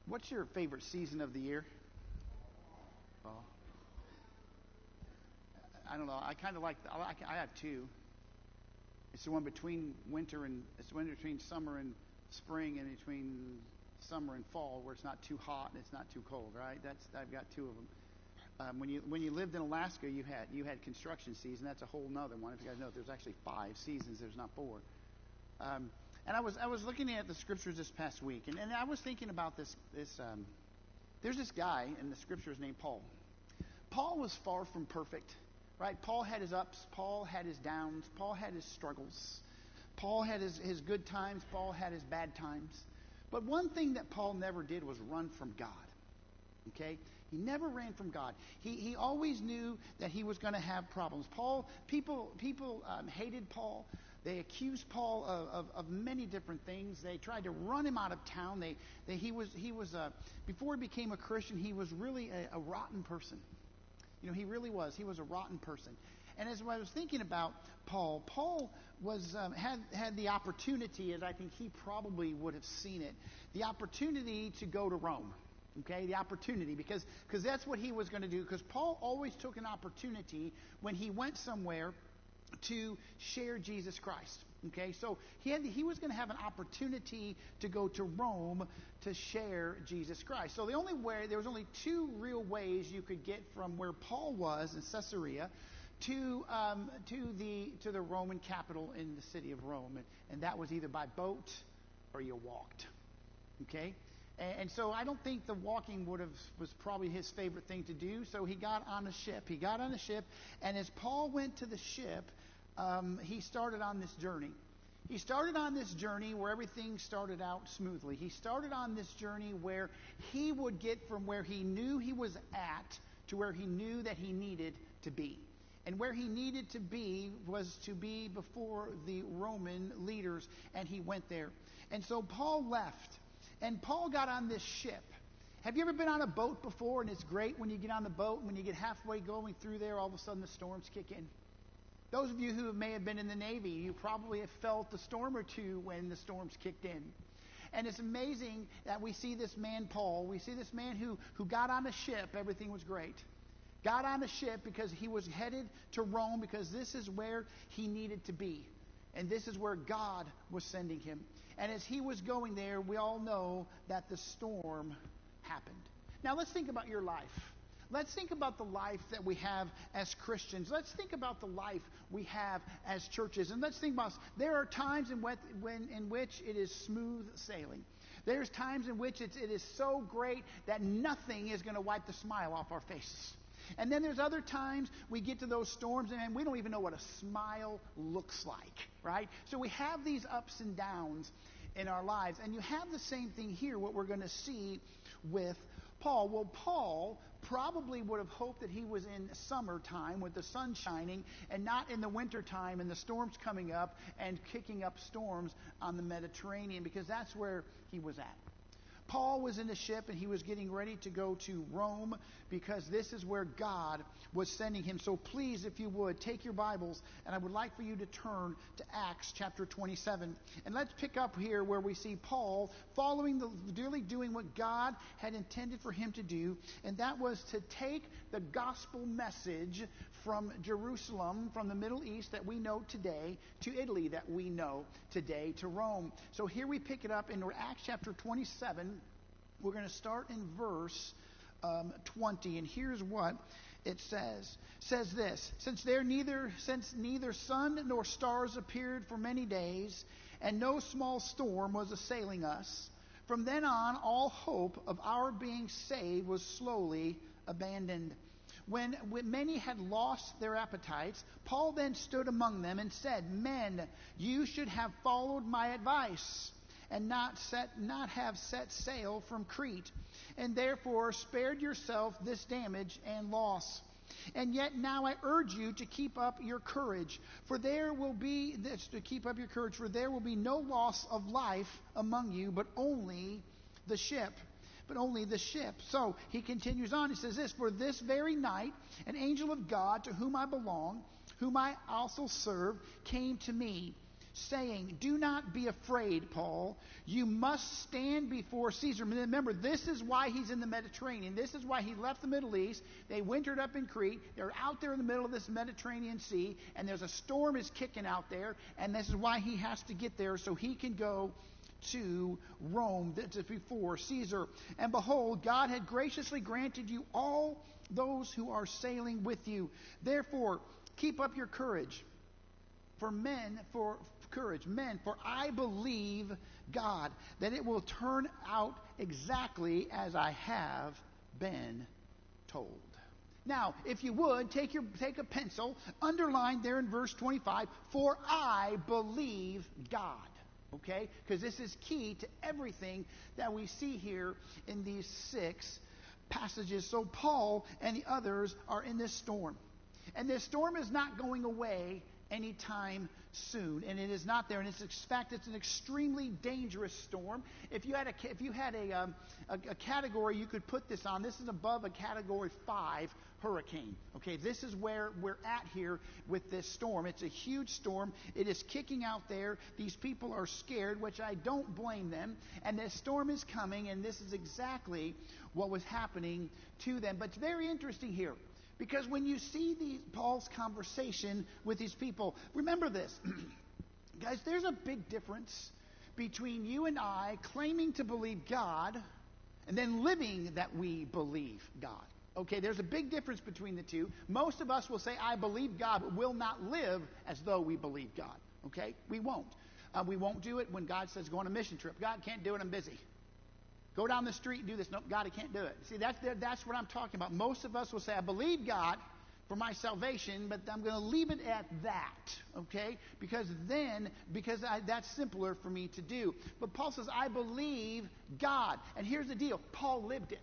What's your favorite season of the year? Well, I don't know. I kind of like. I have two. It's the one between it's the one between summer and spring, and between summer and fall, where it's not too hot and it's not too cold. Right? I've got two of them. When you lived in Alaska, you had construction season. That's a whole nother one. If you guys know, there's actually 5 seasons. There's not 4. And I was looking at the scriptures this past week, and I was thinking about this. There's this guy in the scriptures named Paul. Paul was far from perfect, right? Paul had his ups. Paul had his downs. Paul had his struggles. Paul had his good times. Paul had his bad times. But one thing that Paul never did was run from God. Okay? He never ran from God. He always knew that he was going to have problems. People hated Paul. They accused Paul of many different things. They tried to run him out of town. He was before he became a Christian, he was really a rotten person. You know, he really was. He was a rotten person. And as I was thinking about Paul was had the opportunity, as I think he probably would have seen it, the opportunity to go to Rome. Okay, the opportunity, because that's what he was going to do. Because Paul always took an opportunity when he went somewhere to share Jesus Christ. Okay, so he was going to have an opportunity to go to Rome to share Jesus Christ. So there was only 2 real ways you could get from where Paul was in Caesarea to the Roman capital in the city of Rome, and that was either by boat or you walked. Okay. And so I don't think the walking was probably his favorite thing to do. So he got on a ship. And as Paul went to the ship, he started on this journey. He started on this journey where everything started out smoothly. He started on this journey where he would get from where he knew he was at to where he knew that he needed to be. And where he needed to be was to be before the Roman leaders, and he went there. And so Paul left. And Paul got on this ship. Have you ever been on a boat before? And it's great when you get on the boat, and when you get halfway going through there, all of a sudden the storms kick in. Those of you who may have been in the Navy, you probably have felt a storm or two when the storms kicked in. And it's amazing that we see this man, Paul. We see this man who got on a ship. Everything was great. Got on a ship because he was headed to Rome, because this is where he needed to be. And this is where God was sending him. And as he was going there, we all know that the storm happened. Now let's think about your life. Let's think about the life that we have as Christians. Let's think about the life we have as churches. And let's think about, there are times in which it is smooth sailing. There's times in which it is so great that nothing is going to wipe the smile off our faces. And then there's other times we get to those storms and we don't even know what a smile looks like, right? So we have these ups and downs in our lives. And you have the same thing here, what we're going to see with Paul. Well, Paul probably would have hoped that he was in summertime with the sun shining and not in the wintertime and the storms coming up and kicking up storms on the Mediterranean, because that's where he was at. Paul was in the ship and he was getting ready to go to Rome, because this is where God was sending him. So please, if you would, take your Bibles, and I would like for you to turn to Acts chapter 27. And let's pick up here where we see Paul doing what God had intended for him to do, and that was to take the gospel message from Jerusalem, from the Middle East that we know today, to Italy that we know today, to Rome. So here we pick it up in Acts chapter 27. We're going to start in verse 20, and here's what it says. It says this: since neither sun nor stars appeared for many days, and no small storm was assailing us, from then on all hope of our being saved was slowly abandoned. When many had lost their appetites, Paul then stood among them and said, "Men, you should have followed my advice, and not have set sail from Crete, and therefore spared yourself this damage and loss. And yet now I urge you to keep up your courage, for there will be no loss of life among you, but only the ship." So he continues on. He says this: "For this very night, an angel of God, to whom I belong, whom I also serve, came to me, saying, "Do not be afraid, Paul. You must stand before Caesar." Remember, this is why he's in the Mediterranean. This is why he left the Middle East. They wintered up in Crete. They're out there in the middle of this Mediterranean Sea, and there's a storm is kicking out there, and this is why he has to get there so he can go to Rome, before Caesar. "And behold, God had graciously granted you all those who are sailing with you. Therefore, keep up your courage. Men, for I believe God that it will turn out exactly as I have been told." Now, if you would, take a pencil, underline there in verse 25, "For I believe God." Okay? Because this is key to everything that we see here in these 6 passages. So Paul and the others are in this storm. And this storm is not going away anytime soon, and it is not there. And in fact, it's an extremely dangerous storm. If you had a category you could put this on, this is above a category 5 hurricane. Okay, this is where we're at here with this storm. It's a huge storm. It is kicking out there. These people are scared, which I don't blame them. And this storm is coming, and this is exactly what was happening to them. But it's very interesting here, because when you see Paul's conversation with these people, remember this. Guys, there's a big difference between you and I claiming to believe God and then living that we believe God. Okay, there's a big difference between the two. Most of us will say, "I believe God," but will not live as though we believe God. Okay? We won't. We won't do it when God says, "Go on a mission trip." "God, can't do it, I'm busy." "Go down the street and do this." "No, God, I can't do it." See, that's what I'm talking about. Most of us will say, "I believe God for my salvation, but I'm going to leave it at that." Okay? Because that's simpler for me to do. But Paul says, "I believe God." And here's the deal. Paul lived it.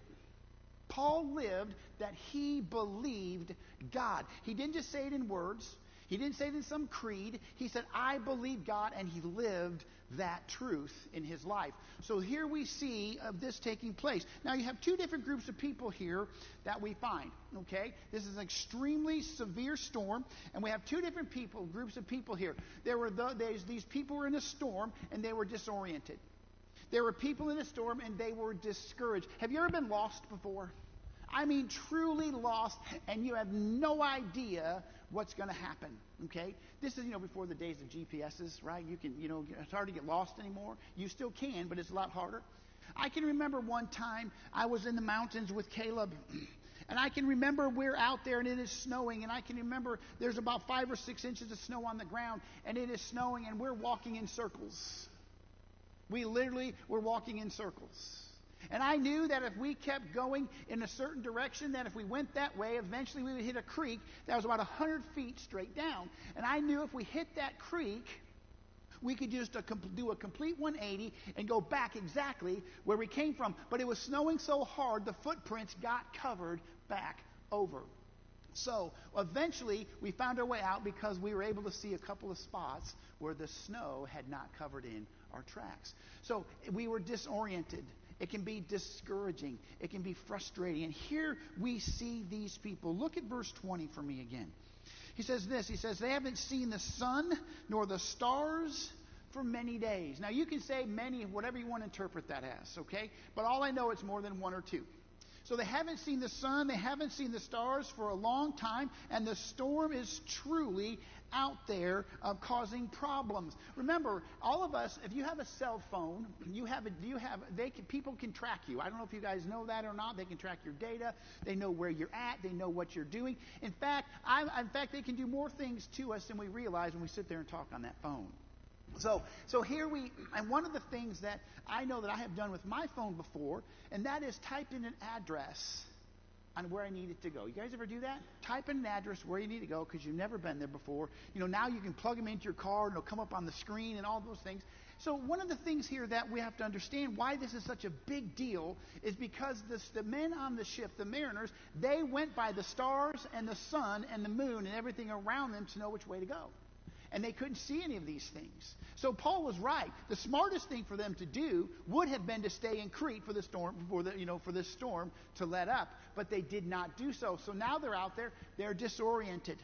Paul lived that he believed God. He didn't just say it in words. He didn't say it in some creed. He said, "I believe God," and he lived that truth in his life. So here we see of this taking place. Now you have 2 different groups of people here that we find. Okay? This is an extremely severe storm, and we have 2 different groups of people here. These people were in a storm, and they were disoriented. There were people in a storm, and they were discouraged. Have you ever been lost before? I mean, truly lost, and you have no idea what's going to happen. Okay? This is, before the days of GPSs, right? You can, it's hard to get lost anymore. You still can, but it's a lot harder. I can remember one time I was in the mountains with Caleb, and I can remember we're out there and it is snowing, and I can remember there's about 5 or 6 inches of snow on the ground, and it is snowing, and we're walking in circles. We literally were walking in circles. And I knew that if we kept going in a certain direction, that if we went that way, eventually we would hit a creek that was about 100 feet straight down. And I knew if we hit that creek, we could just do a complete 180 and go back exactly where we came from. But it was snowing so hard, the footprints got covered back over. So eventually we found our way out because we were able to see a couple of spots where the snow had not covered in our tracks. So we were disoriented. It can be discouraging. It can be frustrating. And here we see these people. Look at verse 20 for me again. He says this. He says, "They haven't seen the sun nor the stars for many days." Now you can say many, whatever you want to interpret that as, okay? But all I know, it's more than 1 or 2. So they haven't seen the sun, they haven't seen the stars for a long time, and the storm is truly out there causing problems. Remember, all of us, if you have a cell phone, people can track you. I don't know if you guys know that or not. They can track your data. They know where you're at. They know what you're doing. In fact, they can do more things to us than we realize when we sit there and talk on that phone. So here and one of the things that I know that I have done with my phone before, and that is type in an address on where I need it to go. You guys ever do that? Type in an address where you need to go because you've never been there before. Now you can plug them into your car and it'll come up on the screen and all those things. So one of the things here that we have to understand why this is such a big deal is because the men on the ship, the mariners, they went by the stars and the sun and the moon and everything around them to know which way to go. And they couldn't see any of these things. So Paul was right. The smartest thing for them to do would have been to stay in Crete for the storm, for this storm to let up. But they did not do so. So now they're out there. They're disoriented.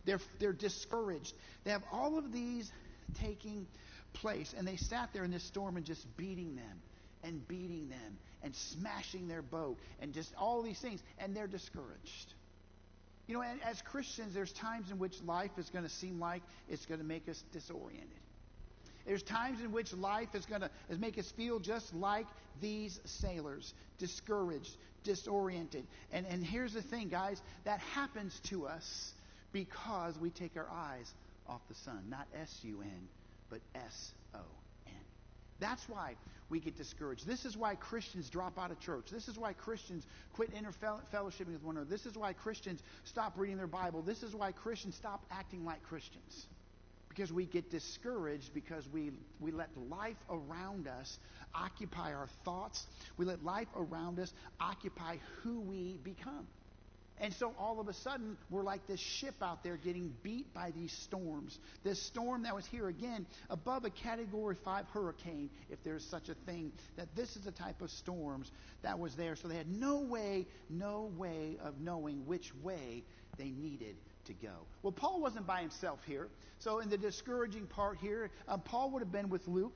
They're discouraged. They have all of these taking place. And they sat there in this storm and just beating them and smashing their boat and just all these things. And they're discouraged. You know, and as Christians, there's times in which life is going to seem like it's going to make us disoriented. There's times in which life is going to make us feel just like these sailors, discouraged, disoriented. And here's the thing, guys, that happens to us because we take our eyes off the sun. Not S-U-N, but S-O-N. That's why we get discouraged. This is why Christians drop out of church. This is why Christians quit interfellowshipping with one another. This is why Christians stop reading their Bible. This is why Christians stop acting like Christians. Because we get discouraged because we let life around us occupy our thoughts. We let life around us occupy who we become. And so all of a sudden, we're like this ship out there getting beat by these storms. This storm that was here again above a Category 5 hurricane, if there's such a thing, that this is the type of storms that was there. So they had no way of knowing which way they needed to go. Well, Paul wasn't by himself here. So in the discouraging part here, Paul would have been with Luke.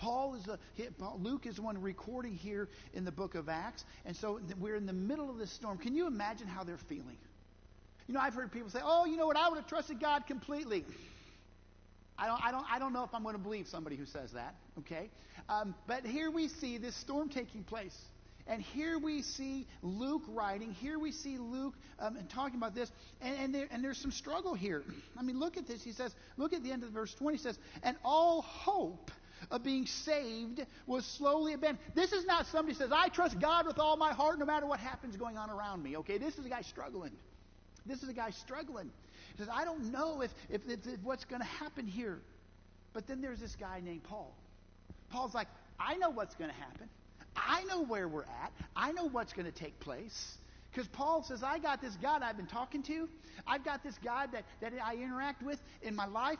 Luke is the one recording here in the book of Acts. And so we're in the middle of this storm. Can you imagine how they're feeling? You know, I've heard people say, oh, you know what, I would have trusted God completely. I don't know if I'm going to believe somebody who says that, okay? But here we see this storm taking place. And here we see Luke writing. Here we see Luke talking about this. And there's some struggle here. I mean, look at this. He says, look at the end of verse 20. He says, and all hope of being saved was slowly abandoned. This is not somebody who says, I trust God with all my heart no matter what happens going on around me. Okay, this is a guy struggling. He says, I don't know if what's going to happen here. But then there's this guy named Paul. Paul's like, I know what's going to happen. I know where we're at. I know what's going to take place. Because Paul says, I got this God I've been talking to. I've got this God that I interact with in my life.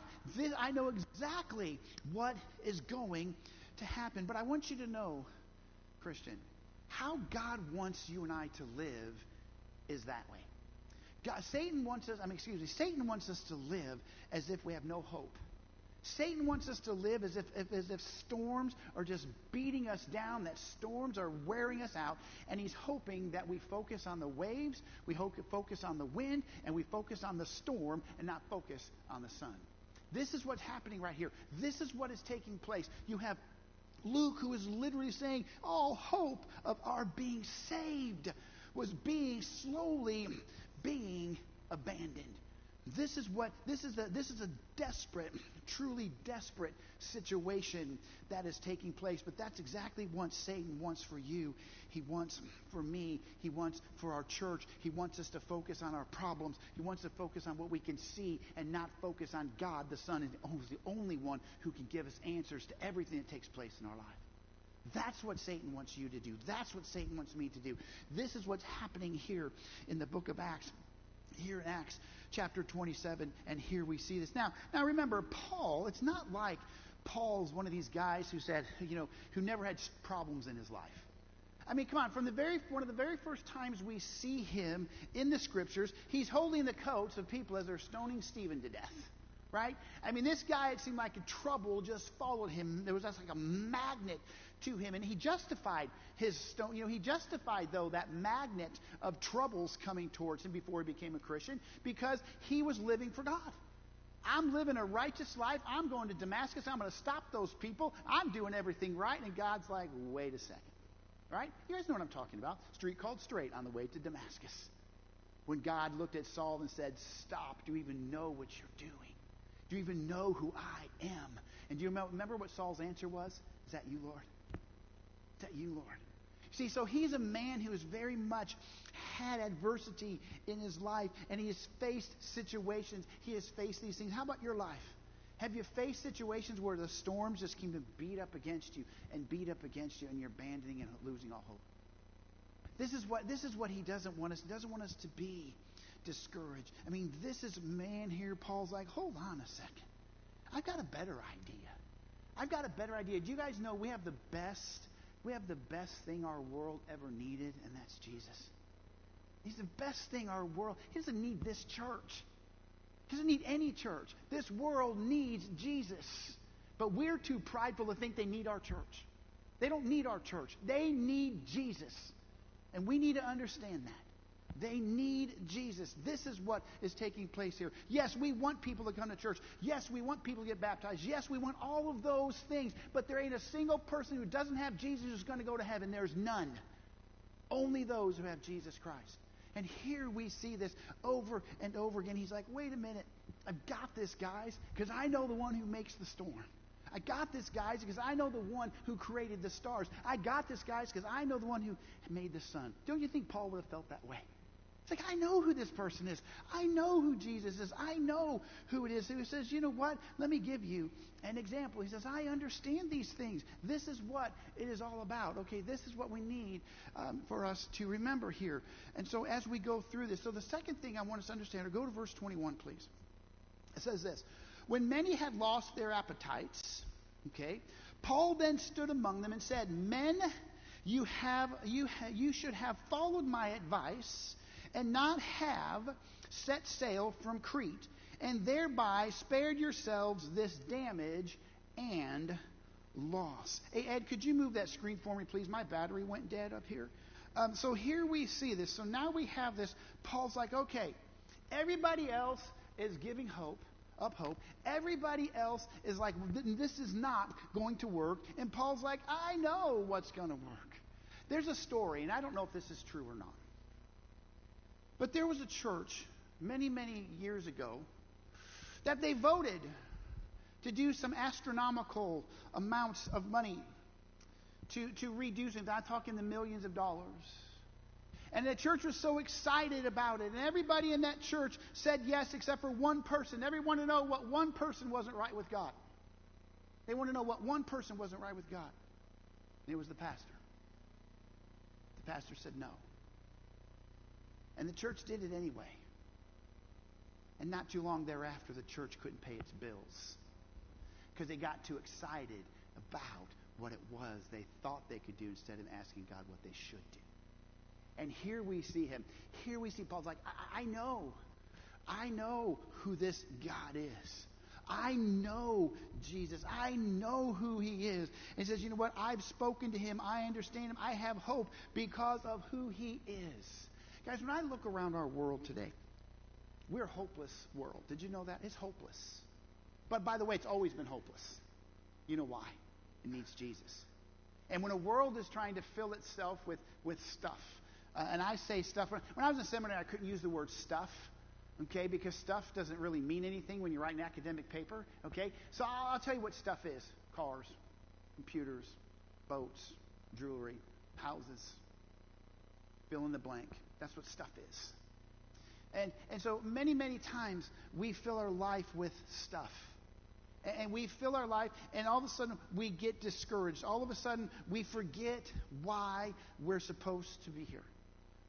I know exactly what is going to happen. But I want you to know, Christian, how God wants you and I to live is that way. Satan wants us to live as if we have no hope. Satan wants us to live as if storms are just beating us down, that storms are wearing us out, and he's hoping that we focus on the waves, we focus on the wind, and we focus on the storm and not focus on the sun. This is what's happening right here. This is what is taking place. You have Luke, who is literally saying all hope of our being saved was slowly being abandoned. This is a desperate, truly desperate situation that is taking place. But that's exactly what Satan wants for you. He wants for me. He wants for our church. He wants us to focus on our problems. He wants to focus on what we can see and not focus on God, the Son, who's the only one who can give us answers to everything that takes place in our life. That's what Satan wants you to do. That's what Satan wants me to do. This is what's happening here in the book of Acts. Here in Acts chapter 27, and here we see this. Now remember, Paul, it's not like Paul's one of these guys who said, who never had problems in his life. I mean, come on, from one of the very first times we see him in the scriptures, he's holding the coats of people as they're stoning Stephen to death. Right? I mean, this guy, it seemed like trouble just followed him. There was just like a magnet to him, and he justified his stone. He justified, though, that magnet of troubles coming towards him before he became a Christian, because he was living for God. I'm living a righteous life. I'm going to Damascus. I'm going to stop those people. I'm doing everything right. And God's like, wait a second. Right? You guys know what I'm talking about. Street called Straight on the way to Damascus. When God looked at Saul and said, stop. Do you even know what you're doing? Do you even know who I am? And do you remember what Saul's answer was? Is that you, Lord? Is that you, Lord? See, so he's a man who has very much had adversity in his life, and he has faced situations. He has faced these things. How about your life? Have you faced situations where the storms just keep beat up against you, and you're abandoning and losing all hope? This is what he doesn't want us. He doesn't want us to be discouraged. I mean, this is man here. Paul's like, hold on a second. I've got a better idea. Do you guys know we have the best thing our world ever needed, and that's Jesus. He's the best thing our world. He doesn't need this church. He doesn't need any church. This world needs Jesus. But we're too prideful to think they need our church. They don't need our church. They need Jesus. And we need to understand that. They need Jesus. This is what is taking place here. Yes, we want people to come to church. Yes, we want people to get baptized. Yes, we want all of those things. But there ain't a single person who doesn't have Jesus who's going to go to heaven. There's none. Only those who have Jesus Christ. And here we see this over and over again. He's like, wait a minute. I've got this, guys, because I know the one who makes the storm. I got this, guys, because I know the one who created the stars. I got this, guys, because I know the one who made the sun. Don't you think Paul would have felt that way? It's like, I know who this person is. I know who Jesus is. I know who it is. So he says, you know what? Let me give you an example. He says, I understand these things. This is what it is all about. Okay, this is what we need for us to remember here. And so as we go through this, so the second thing I want us to understand, or go to verse 21, please. It says this. When many had lost their appetites, okay, Paul then stood among them and said, men, you should have followed my advice and not have set sail from Crete, and thereby spared yourselves this damage and loss. Hey, Ed, could you move that screen for me, please? My battery went dead up here. So here we see this. So now we have this. Paul's like, okay, everybody else is giving hope. Everybody else is like, this is not going to work. And Paul's like, I know what's going to work. There's a story, and I don't know if this is true or not. But there was a church many, many years ago that they voted to do some astronomical amounts of money to reduce it. I'm talking the millions of dollars. And the church was so excited about it. And everybody in that church said yes except for one person. Everyone wanted to know what one person wasn't right with God. They wanted to know what one person wasn't right with God. And it was the pastor. The pastor said no. And the church did it anyway. And not too long thereafter, the church couldn't pay its bills because they got too excited about what it was they thought they could do instead of asking God what they should do. And here we see him. Here we see Paul's like, I know who this God is. I know Jesus. I know who he is. And he says, you know what? I've spoken to him. I understand him. I have hope because of who he is. Guys, when I look around our world today, we're a hopeless world. Did you know that? It's hopeless. But by the way, it's always been hopeless. You know why? It needs Jesus. And when a world is trying to fill itself with stuff, and I say stuff, when I was in seminary, I couldn't use the word stuff, okay, because stuff doesn't really mean anything when you write an academic paper, okay? So I'll tell you what stuff is. Cars, computers, boats, jewelry, houses, fill in the blank. That's what stuff is. And so many, many times we fill our life with stuff. And we fill our life, and all of a sudden we get discouraged. All of a sudden we forget why we're supposed to be here.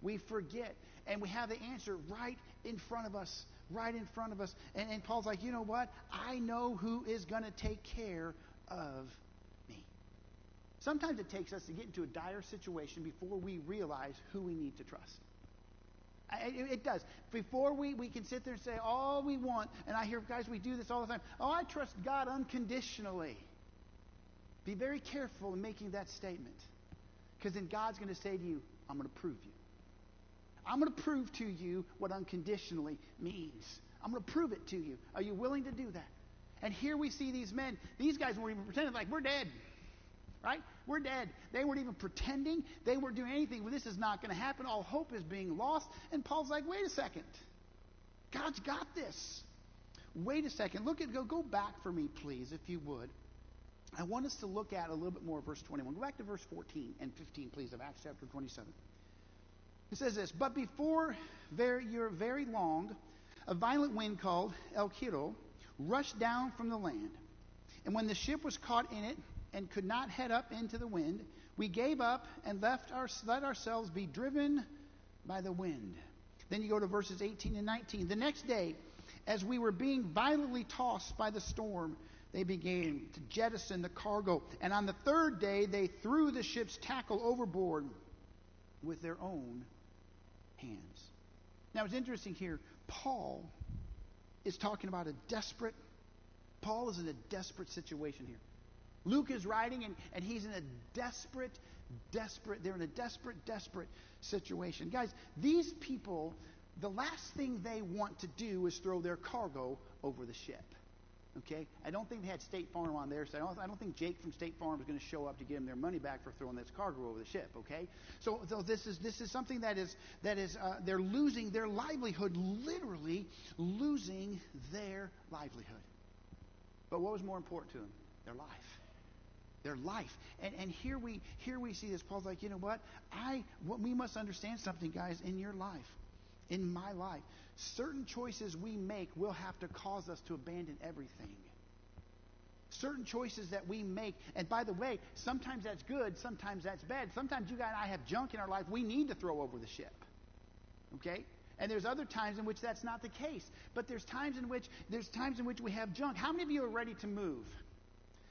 We forget. And we have the answer right in front of us. Right in front of us. And Paul's like, you know what? I know who is going to take care of me. Sometimes it takes us to get into a dire situation before we realize who we need to trust. It does. Before we can sit there and say all we want, and I hear guys, we do this all the time. Oh, I trust God unconditionally. Be very careful in making that statement. Because then God's going to say to you, I'm going to prove you. I'm going to prove to you what unconditionally means. I'm going to prove it to you. Are you willing to do that? And here we see these men. These guys weren't even pretending like we're dead. Right? We're dead. They weren't even pretending. They weren't doing anything. Well, this is not going to happen. All hope is being lost. And Paul's like, wait a second. God's got this. Wait a second. Go back for me, please, if you would. I want us to look at a little bit more of verse 21. Go back to verse 14 and 15, please, of Acts chapter 27. It says this, but before you're very long, a violent wind called El Quiro rushed down from the land. And when the ship was caught in it, and could not head up into the wind, we gave up and let ourselves be driven by the wind. Then you go to verses 18 and 19. The next day, as we were being violently tossed by the storm, they began to jettison the cargo. And on the third day, they threw the ship's tackle overboard with their own hands. Now, it's interesting here. Paul is talking about Paul is in a desperate situation here. Luke is writing, and he's in a desperate situation. Guys, these people, the last thing they want to do is throw their cargo over the ship. Okay? I don't think they had State Farm on there, so I don't think Jake from State Farm is going to show up to give them their money back for throwing this cargo over the ship. Okay? So this is something that is they're losing their livelihood, literally losing their livelihood. But what was more important to them? Their life. Their life. And here we see this. Paul's like, you know what? We must understand something, guys, in your life, in my life. Certain choices we make will have to cause us to abandon everything. Certain choices that we make, and by the way, sometimes that's good, sometimes that's bad. Sometimes you and I have junk in our life we need to throw over the ship. Okay? And there's other times in which that's not the case. But there's times in which we have junk. How many of you are ready to move?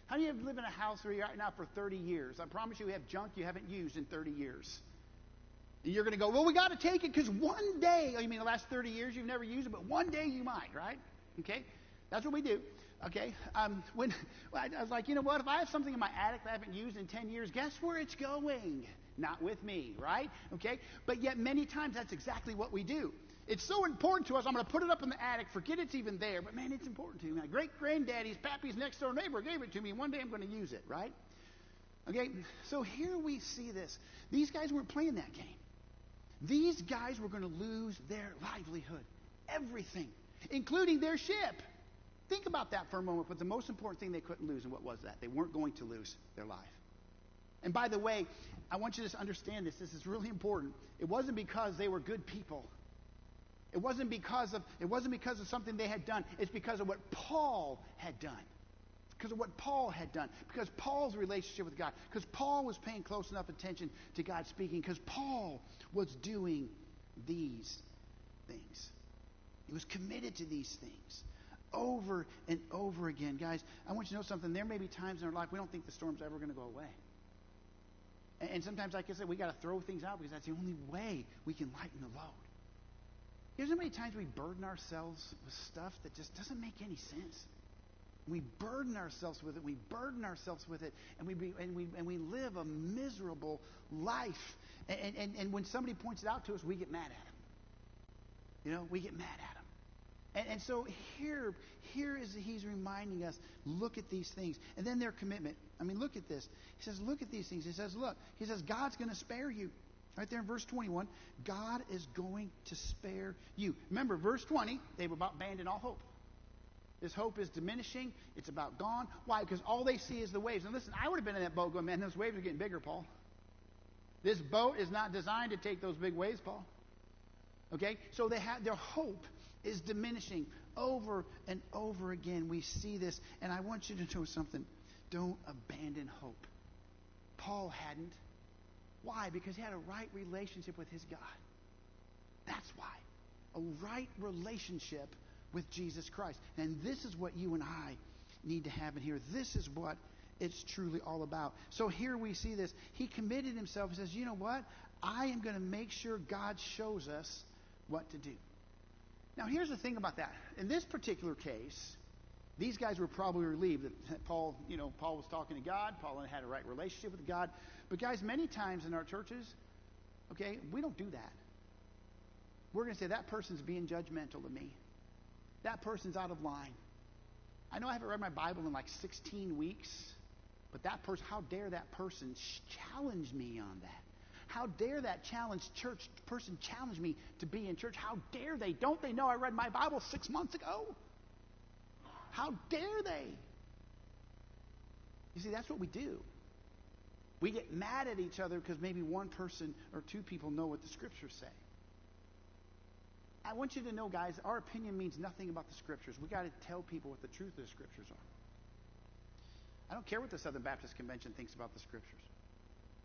How many of you live in a house where you're right now for 30 years? I promise you have junk you haven't used in 30 years. And you're going to go, well, we got to take it because one day, you mean the last 30 years you've never used it, but one day you might, right? Okay? That's what we do. Okay? I was like, you know what? If I have something in my attic that I haven't used in 10 years, guess where it's going? Not with me, right? Okay? But yet many times that's exactly what we do. It's so important to us, I'm going to put it up in the attic, forget it's even there, but man, it's important to me. My great-granddaddy's pappy's next door neighbor gave it to me, and one day I'm going to use it, right? Okay? So here we see this. These guys weren't playing that game. These guys were going to lose their livelihood, everything, including their ship. Think about that for a moment, but the most important thing they couldn't lose, and what was that? They weren't going to lose their life. And by the way, I want you to understand this. This is really important. It wasn't because they were good people. It wasn't because of something they had done. It's because of what Paul had done. Because of what Paul had done. Because Paul's relationship with God. Because Paul was paying close enough attention to God speaking. Because Paul was doing these things. He was committed to these things over and over again. Guys, I want you to know something. There may be times in our life we don't think the storm's ever going to go away. And sometimes, like I said, we got to throw things out because that's the only way we can lighten the load. You know how many times we burden ourselves with stuff that just doesn't make any sense? We burden ourselves with it. We burden ourselves with it, and we live a miserable life. And when somebody points it out to us, we get mad at them. You know, we get mad at them. And so here is he's reminding us, look at these things, and then their commitment. I mean, look at this. He says, look at these things. He says, look. He says, God's going to spare you. Right there in verse 21, God is going to spare you. Remember, verse 20, they've abandoned all hope. This hope is diminishing. It's about gone. Why? Because all they see is the waves. And listen, I would have been in that boat going, man, those waves are getting bigger, Paul. This boat is not designed to take those big waves, Paul. Okay? So their hope is diminishing over and over again. We see this. And I want you to know something. Don't abandon hope. Paul hadn't. Why? Because he had a right relationship with his God. That's why. A right relationship with Jesus Christ. And this is what you and I need to have in here. This is what it's truly all about. So here we see this. He committed himself. He says, you know what? I am going to make sure God shows us what to do. Now here's the thing about that. In this particular case, these guys were probably relieved that Paul was talking to God. Paul had a right relationship with God. But guys, many times in our churches, okay, we don't do that. We're going to say, that person's being judgmental to me. That person's out of line. I know I haven't read my Bible in like 16 weeks, but that person, how dare that person challenge me on that? How dare that person challenge me to be in church? How dare they? Don't they know I read my Bible 6 months ago? How dare they? You see, that's what we do. We get mad at each other because maybe one person or two people know what the Scriptures say. I want you to know, guys, our opinion means nothing about the Scriptures. We've got to tell people what the truth of the Scriptures are. I don't care what the Southern Baptist Convention thinks about the Scriptures.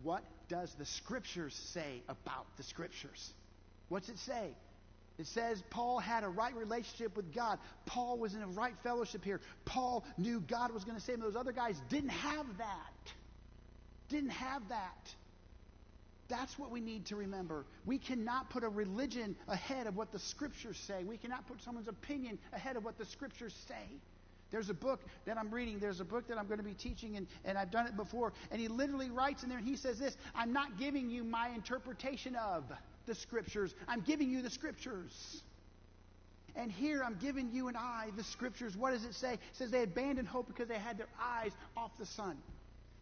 What does the Scriptures say about the Scriptures? What's it say? It says Paul had a right relationship with God. Paul was in a right fellowship here. Paul knew God was going to save him. Those other guys didn't have that. Didn't have that. That's what we need to remember. We cannot put a religion ahead of what the Scriptures say. We cannot put someone's opinion ahead of what the Scriptures say. There's a book that I'm reading. There's a book that I'm going to be teaching, and I've done it before. And he literally writes in there, and he says this: I'm not giving you my interpretation of the Scriptures. I'm giving you the Scriptures. And here I'm giving you and I the Scriptures. What does it say? It says they abandoned hope because they had their eyes off the sun.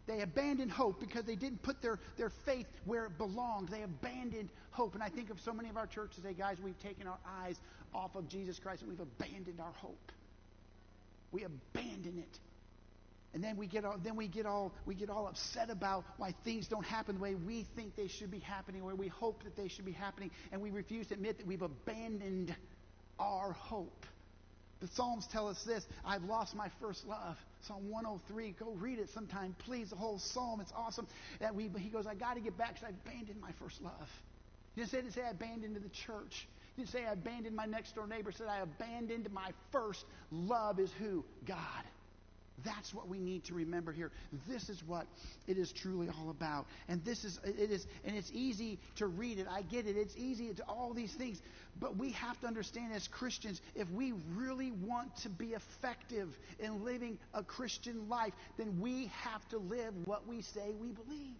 They abandoned hope because they didn't put their faith where it belonged. They abandoned hope. And I think of so many of our churches, hey guys, we've taken our eyes off of Jesus Christ and we've abandoned our hope. We abandon it. And then we get all upset about why things don't happen the way we think they should be happening, where we hope that they should be happening, and we refuse to admit that we've abandoned our hope. The Psalms tell us this: I've lost my first love. Psalm 103. Go read it sometime, please. The whole psalm. It's awesome. He goes, I got to get back because I abandoned my first love. He didn't say I abandoned the church. He didn't say I abandoned my next door neighbor. He said I abandoned my first love. Is who? God. That's what we need to remember here. This is what it is truly all about. And it's easy to read it. I get it. It's easy. It's all these things. But we have to understand as Christians, if we really want to be effective in living a Christian life, then we have to live what we say we believe.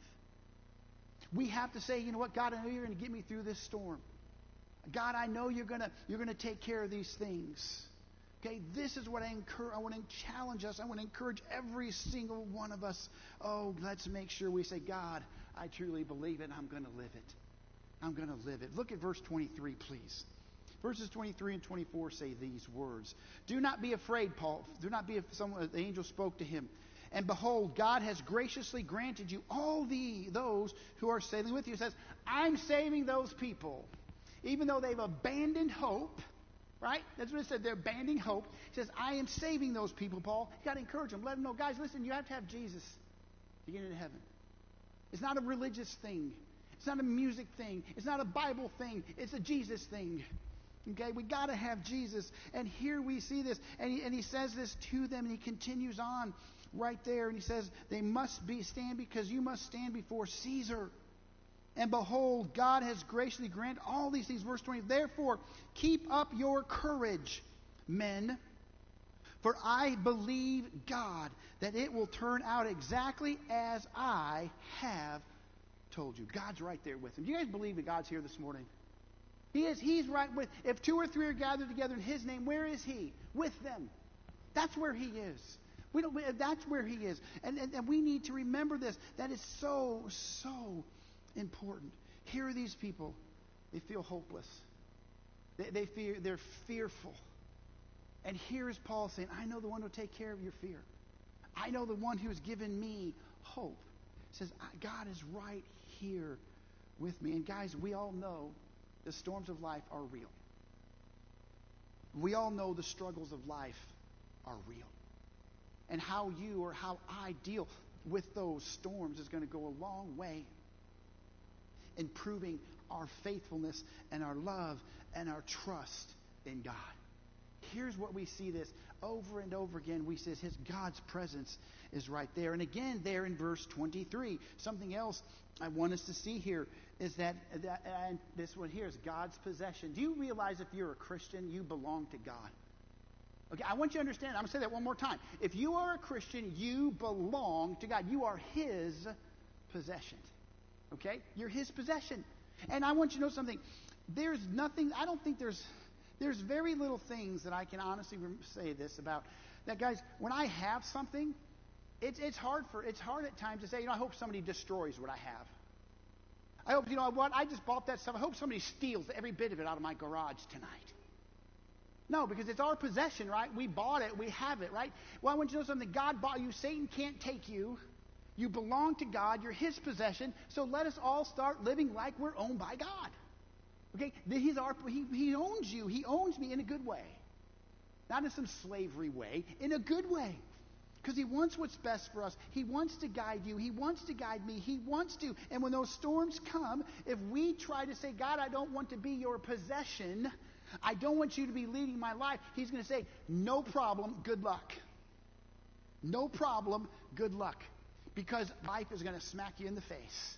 We have to say, you know what, God, I know you're going to get me through this storm. God, I know you're going to take care of these things. Okay, this is what I want to challenge us. I want to encourage every single one of us. Oh, let's make sure we say, God, I truly believe it, and I'm going to live it. I'm going to live it. Look at verse 23, please. Verses 23 and 24 say these words. Do not be afraid, Paul. Do not be afraid. The angel spoke to him. And behold, God has graciously granted you all those who are sailing with you. He says, I'm saving those people. Even though they've abandoned hope. Right? That's what it said. They're abandoning hope. He says, I am saving those people, Paul. You got to encourage them. Let them know, guys, listen, you have to have Jesus to get into heaven. It's not a religious thing. It's not a music thing. It's not a Bible thing. It's a Jesus thing. Okay? We got to have Jesus. And here we see this. And he says this to them, and he continues on right there. And he says, they must stand because you must stand before Caesar. And behold, God has graciously granted all these things. Verse 20, therefore, keep up your courage, men, for I believe God that it will turn out exactly as I have told you. God's right there with him. Do you guys believe that God's here this morning? He is. He's right with. If two or three are gathered together in his name, where is he? With them. That's where he is. That's where he is. And we need to remember this. That is so important. Here are these people. They feel hopeless. They're fearful. And here is Paul saying, I know the one who will take care of your fear. I know the one who has given me hope. He says, God is right here with me. And guys, we all know the storms of life are real. We all know the struggles of life are real. And how you or how I deal with those storms is going to go a long way in proving our faithfulness and our love and our trust in God. Here's what we see this over and over again. We says God's presence is right there. And again, there in verse 23, something else I want us to see here is that and this one here is God's possession. Do you realize if you're a Christian, you belong to God? Okay, I want you to understand. I'm going to say that one more time. If you are a Christian, you belong to God. You are his possession. Okay? You're his possession. And I want you to know something. There's nothing, I don't think there's very little things that I can honestly say this about. That, guys, when I have something, it's hard at times to say, I hope somebody destroys what I have. I hope, I just bought that stuff. I hope somebody steals every bit of it out of my garage tonight. No, because it's our possession, right? We bought it. We have it, right? Well, I want you to know something. God bought you. Satan can't take you. You belong to God. You're his possession. So let us all start living like we're owned by God. Okay? He owns you. He owns me in a good way. Not in some slavery way. In a good way. Because he wants what's best for us. He wants to guide you. He wants to guide me. He wants to. And when those storms come, if we try to say, God, I don't want to be your possession. I don't want you to be leading my life. He's going to say, no problem. Good luck. No problem. Good luck. Because life is going to smack you in the face.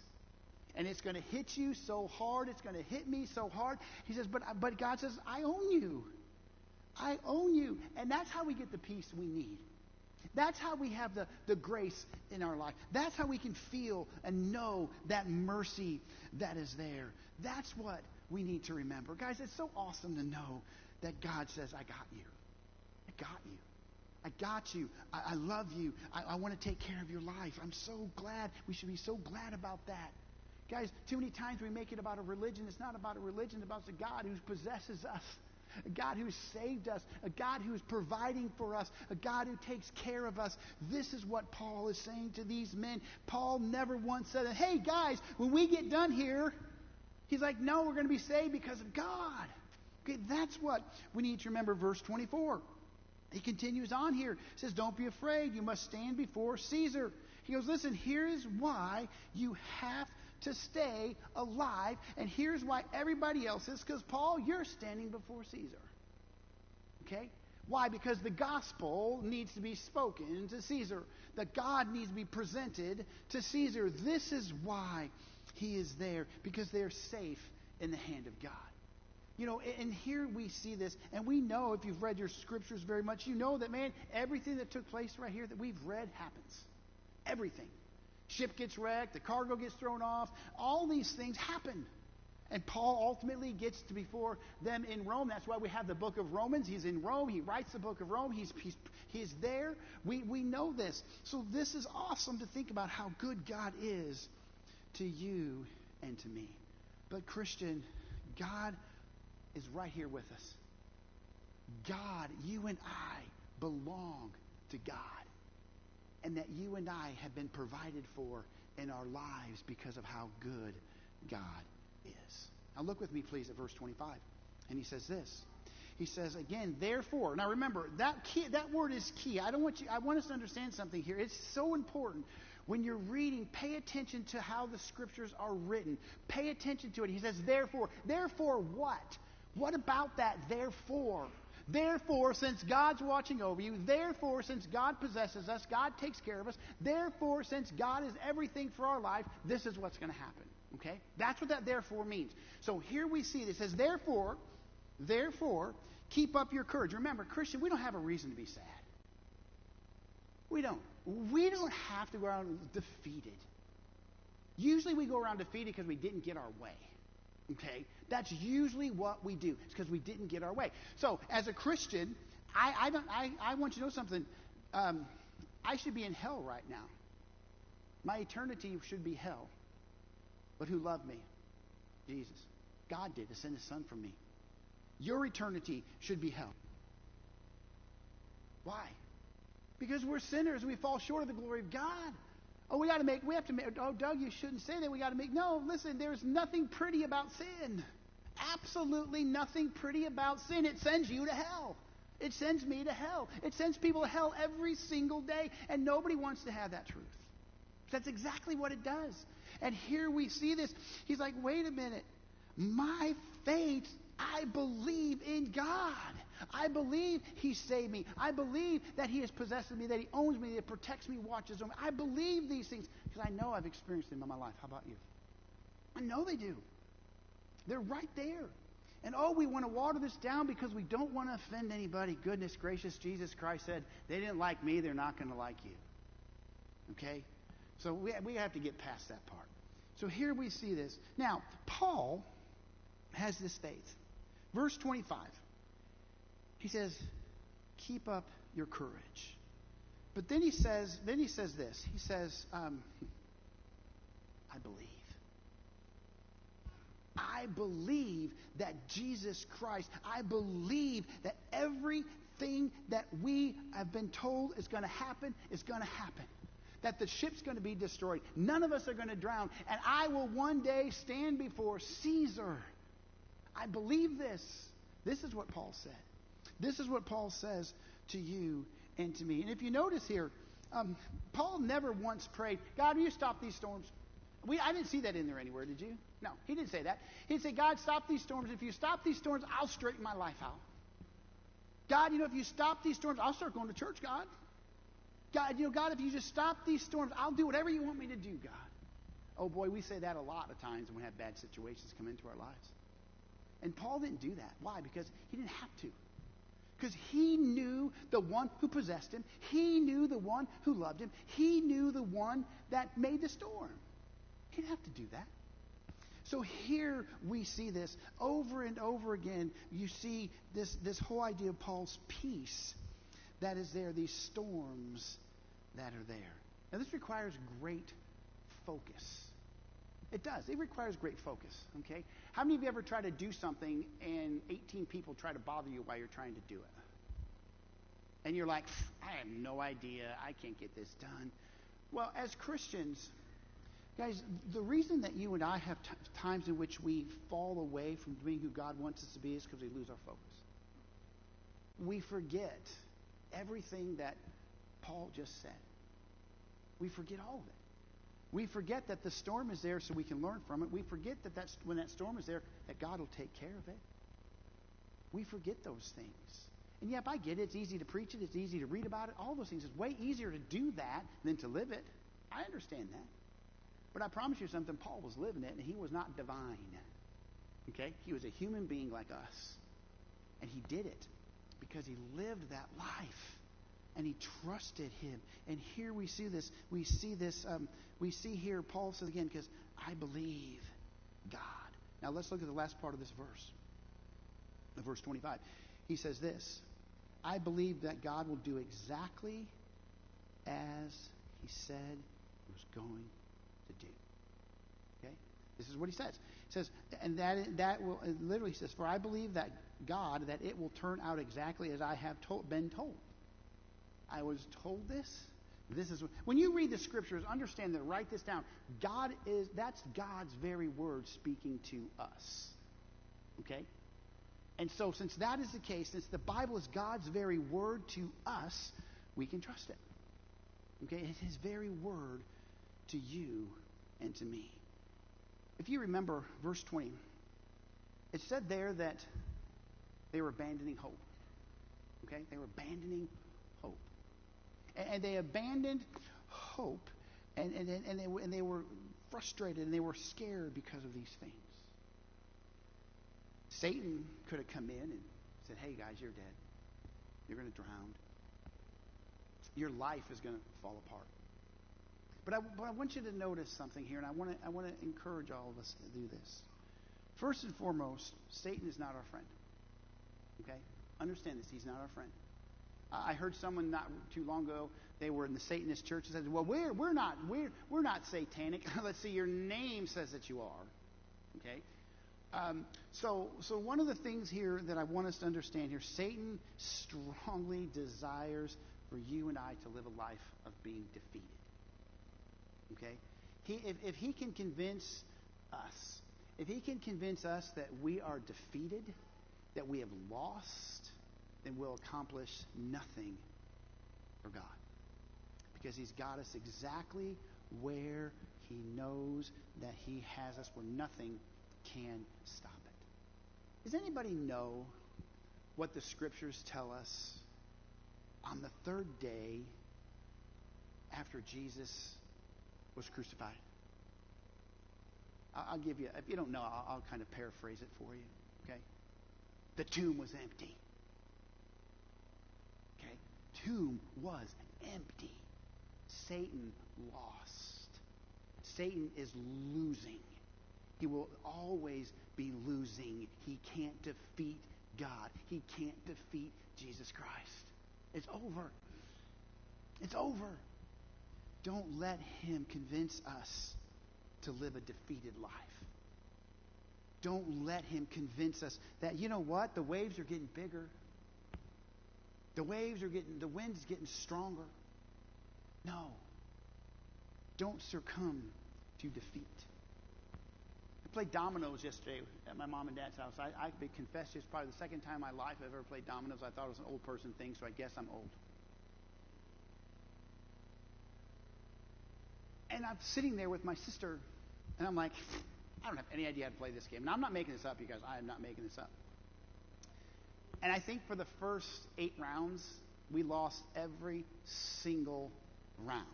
and it's going to hit you so hard. It's going to hit me so hard. He says, but God says, I own you. I own you. And that's how we get the peace we need. That's how we have the grace in our life. That's how we can feel and know that mercy that is there. That's what we need to remember. Guys, it's so awesome to know that God says, I got you. I got you. I got you. I love you. I want to take care of your life. I'm so glad. We should be so glad about that. Guys, too many times we make it about a religion. It's not about a religion. It's about the God who possesses us. A God who saved us, a God who is providing for us, a God who takes care of us. This is what Paul is saying to these men. Paul never once said, hey guys, when we get done here, he's like, no, we're going to be saved because of God. Okay, that's what we need to remember. Verse 24. He continues on here. He says, don't be afraid. You must stand before Caesar. He goes, listen, here's why you have to stay alive, and here's why everybody else is, because Paul, you're standing before Caesar. Okay? Why? Because the gospel needs to be spoken to Caesar. That God needs to be presented to Caesar. This is why he is there, because they're safe in the hand of God. You know, and here we see this, and we know, if you've read your scriptures very much, you know that, man, everything that took place right here that we've read happens. Everything. Ship gets wrecked, the cargo gets thrown off, all these things happen. And Paul ultimately gets to before them in Rome. That's why we have the book of Romans. He's in Rome. He writes the book of Rome. He's there. We know this. So this is awesome to think about how good God is to you and to me. But Christian, God is right here with us. God, you and I belong to God. And that you and I have been provided for in our lives because of how good God is. Now look with me, please, at verse 25. And he says this. He says again, therefore. Now remember, that word is key. I want us to understand something here. It's so important. When you're reading, pay attention to how the scriptures are written. Pay attention to it. He says, therefore. Therefore what? What about that therefore? Therefore, since God's watching over you, therefore, since God possesses us, God takes care of us, therefore, since God is everything for our life, this is what's going to happen. Okay? That's what that therefore means. So here we see it says, therefore, keep up your courage. Remember, Christian, we don't have a reason to be sad. We don't. We don't have to go around defeated. Usually we go around defeated because we didn't get our way. Okay? That's usually what we do. It's because we didn't get our way. So, as a Christian, I want you to know something. I should be in hell right now. My eternity should be hell. But who loved me? Jesus. God did to send His Son for me. Your eternity should be hell. Why? Because we're sinners and we fall short of the glory of God. Oh, Doug, you shouldn't say that. No, listen, there's nothing pretty about sin. Absolutely nothing pretty about sin. It sends you to hell. It sends me to hell. It sends people to hell every single day, and nobody wants to have that truth. That's exactly what it does. And here we see this. He's like, wait a minute. My faith, I believe in God. I believe He saved me. I believe that He has possessed me, that He owns me, that He protects me, watches over me. I believe these things because I know I've experienced them in my life. How about you? I know they do. They're right there. And we want to water this down because we don't want to offend anybody. Goodness gracious, Jesus Christ said, they didn't like me, they're not going to like you. Okay? So we have to get past that part. So here we see this. Now, Paul has this faith. Verse 25. He says, keep up your courage. But then he says this. He says, I believe. I believe that Jesus Christ, I believe that everything that we have been told is going to happen is going to happen. That the ship's going to be destroyed. None of us are going to drown. And I will one day stand before Caesar. I believe this. This is what Paul said. This is what Paul says to you and to me. And if you notice here, Paul never once prayed, God, will you stop these storms? I didn't see that in there anywhere, did you? No, he didn't say that. He'd say, God, stop these storms. If you stop these storms, I'll straighten my life out. God, if you stop these storms, I'll start going to church, God. God, if you just stop these storms, I'll do whatever you want me to do, God. Oh boy, we say that a lot of times when we have bad situations come into our lives. And Paul didn't do that. Why? Because he didn't have to. Because he knew the one who possessed him. He knew the one who loved him. He knew the one that made the storm. He didn't have to do that. So here we see this over and over again. You see this whole idea of Paul's peace that is there, these storms that are there. Now this requires great focus. It does. It requires great focus. Okay? How many of you ever try to do something and 18 people try to bother you while you're trying to do it? And you're like, I have no idea. I can't get this done. Well, as Christians, guys, the reason that you and I have times in which we fall away from being who God wants us to be is because we lose our focus. We forget everything that Paul just said. We forget all of it. We forget that the storm is there so we can learn from it. We forget that when that storm is there, that God will take care of it. We forget those things. And yep, I get it. It's easy to preach it. It's easy to read about it. All those things. It's way easier to do that than to live it. I understand that. But I promise you something. Paul was living it, and he was not divine. Okay? He was a human being like us. And he did it because he lived that life. And he trusted him. And here we see this. We see here, Paul says again, because I believe God. Now let's look at the last part of this verse. Verse 25. He says this. I believe that God will do exactly as he said he was going to do. Okay? This is what he says. He says, and that will, literally says, for I believe that God, that it will turn out exactly as I have been told. I was told this. This is when you read the scriptures, understand that, write this down. That's God's very word speaking to us. Okay? And so since that is the case, since the Bible is God's very word to us, we can trust it. Okay? It's his very word to you and to me. If you remember verse 20, it said there that they were abandoning hope. Okay? They were abandoning hope. And they abandoned hope, and they were frustrated, and they were scared because of these things. Satan could have come in and said, hey guys, you're dead. You're going to drown. Your life is going to fall apart. But I want you to notice something here, and I want to encourage all of us to do this. First and foremost, Satan is not our friend. Okay? Understand this. He's not our friend. I heard someone not too long ago, they were in the Satanist church, and said, well, we're not satanic. Let's see, your name says that you are. Okay? So one of the things here that I want us to understand here, Satan strongly desires for you and I to live a life of being defeated. Okay? If he can convince us that we are defeated, that we have lost, then we'll accomplish nothing for God. Because he's got us exactly where he knows that he has us, where nothing can stop it. Does anybody know what the scriptures tell us on the third day after Jesus was crucified? I'll give you, if you don't know, I'll kind of paraphrase it for you. Okay? The tomb was empty. Okay? Tomb was empty. Satan lost. Satan is losing. He will always be losing. He can't defeat God. He can't defeat Jesus Christ. It's over. It's over. Don't let him convince us to live a defeated life. Don't let him convince us that, you know what, the waves are getting bigger. The wind's getting stronger. No. Don't succumb to defeat. I played dominoes yesterday at my mom and dad's house. I confess it's probably the second time in my life I've ever played dominoes. I thought it was an old person thing, so I guess I'm old. And I'm sitting there with my sister, and I'm like, I don't have any idea how to play this game. And I'm not making this up, you guys. I am not making this up. And I think for the first 8 rounds, we lost every single round.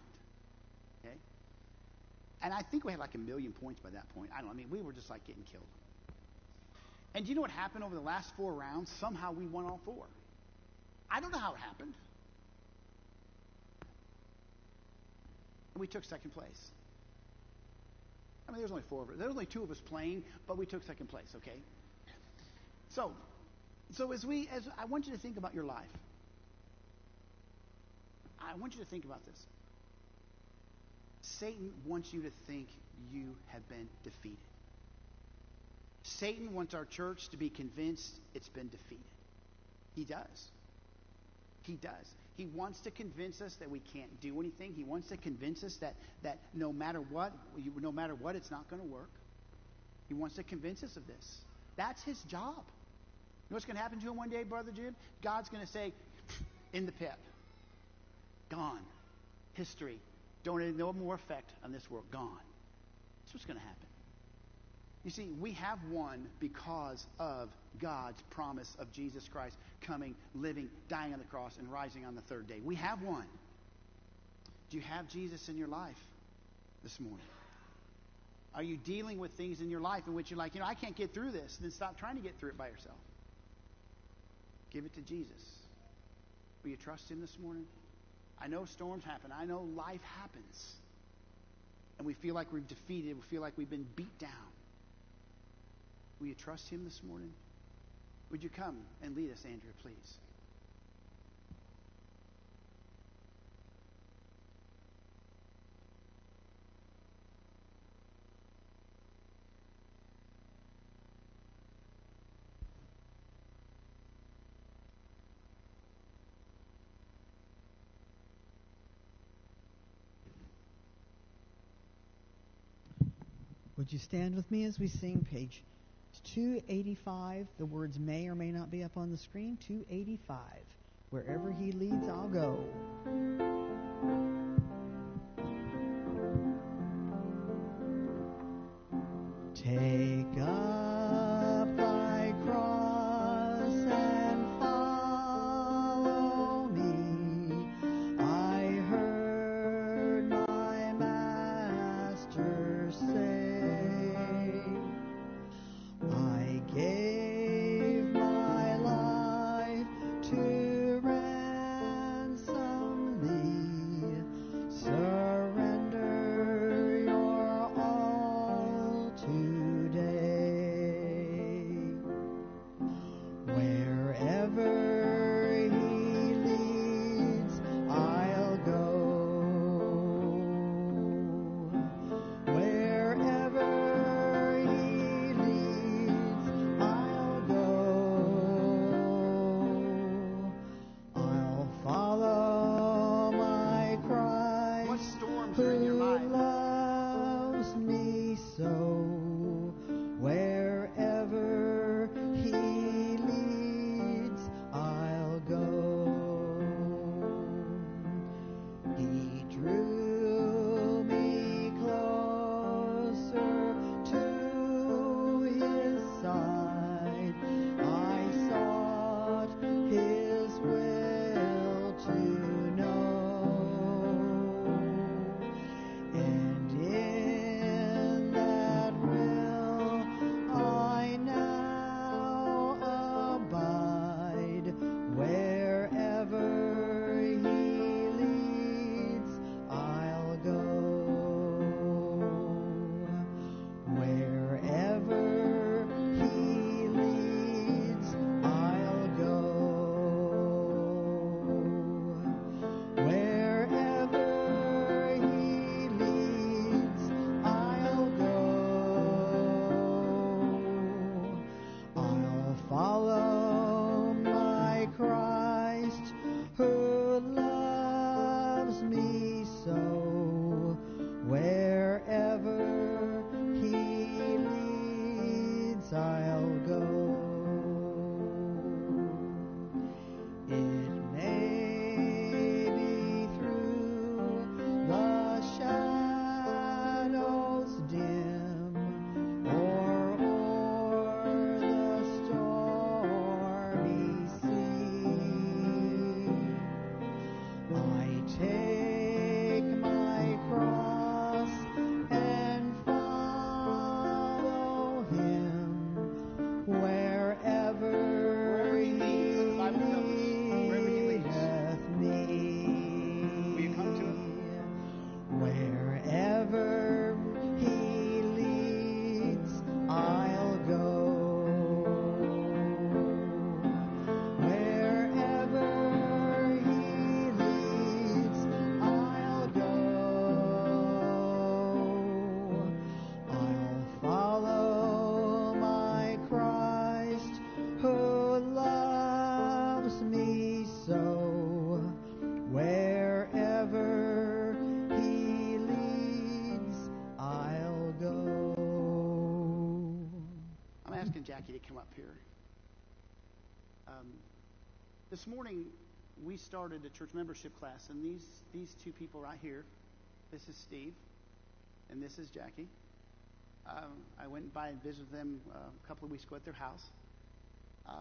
Okay? And I think we had like 1 million points by that point. I don't know. I mean, we were just like getting killed. And do you know what happened over the last 4 rounds? Somehow we won all 4. I don't know how it happened. And we took second place. I mean, there's only 4 of us. There's only 2 of us playing, but we took second place, okay? So as I want you to think about your life. I want you to think about this. Satan wants you to think you have been defeated. Satan wants our church to be convinced it's been defeated. He does. He does. He wants to convince us that we can't do anything. He wants to convince us that no matter what, it's not going to work. He wants to convince us of this. That's his job. You know what's going to happen to him one day, Brother Jim? God's going to say, in the pit. Gone. History. Don't have no more effect on this world. Gone. That's what's going to happen. You see, we have won because of God's promise of Jesus Christ coming, living, dying on the cross, and rising on the 3rd day. We have won. Do you have Jesus in your life this morning? Are you dealing with things in your life in which you're like, I can't get through this? Then stop trying to get through it by yourself. Give it to Jesus. Will you trust him this morning? I know storms happen. I know life happens. And we feel like we're defeated. We feel like we've been beat down. Will you trust him this morning? Would you come and lead us, Andrea, please? Would you stand with me as we sing page 285? The words may or may not be up on the screen. 285. Wherever he leads, I'll go. Take up thy cross and follow me. I heard my Master say, I gave my life to ransom thee. Surrender your all today. I'll go. Wherever he leads, I'll go. I'll follow my Christ who loves me so. Wherever he leads, I'll go. I'm asking Jackie to come up here. This morning, we started a church membership class, and these two people right here, this is Steve, and this is Jackie. I went by and visited them a couple of weeks ago at their house,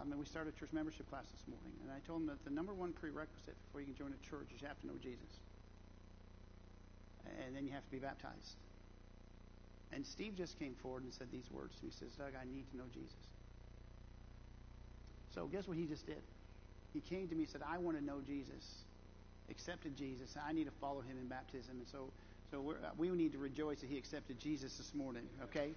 and we started a church membership class this morning. And I told them that the number one prerequisite before you can join a church is you have to know Jesus, and then you have to be baptized. And Steve just came forward and said these words to me. He says, Doug, I need to know Jesus. So guess what he just did? He came to me and said, I want to know Jesus, accepted Jesus. I need to follow him in baptism. And so we need to rejoice that he accepted Jesus this morning, okay?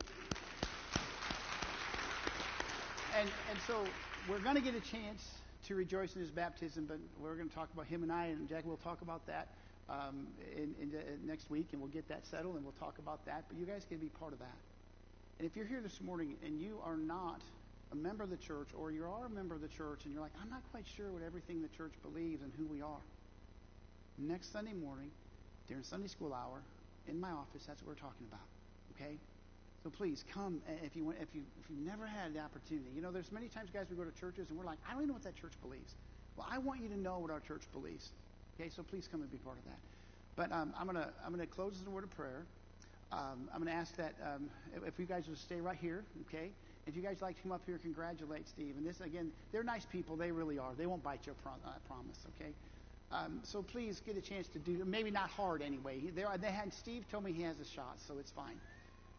And so we're going to get a chance to rejoice in his baptism, but we're going to talk about him, and I and Jack will talk about that next week, and we'll get that settled, and we'll talk about that. But you guys can be part of that. And if you're here this morning and you are not a member of the church, or you are a member of the church, and you're like, I'm not quite sure what everything the church believes and who we are. Next Sunday morning, during Sunday school hour, in my office, that's what we're talking about. Okay? So please come if you want. If you've never had the opportunity. You know, there's many times, guys, we go to churches and we're like, I don't even know what that church believes. Well, I want you to know what our church believes. Okay? So please come and be part of that. But I'm gonna close with a word of prayer. I'm going to ask that if you guys will stay right here, okay? If you guys like to come up here, congratulate Steve. And this, again, they're nice people. They really are. They won't bite you, I promise, okay? So please get a chance to do, maybe not hard anyway. Steve told me he has a shot, so it's fine,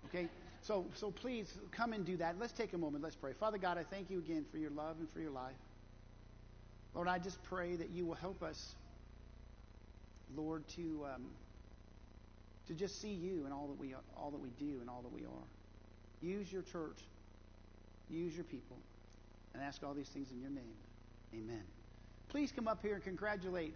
okay? So please come and do that. Let's take a moment. Let's pray. Father God, I thank you again for your love and for your life. Lord, I just pray that you will help us, Lord, to just see you in all that we do and all that we are. Use your church, use your people, and ask all these things in your name. Amen. Please come up here and congratulate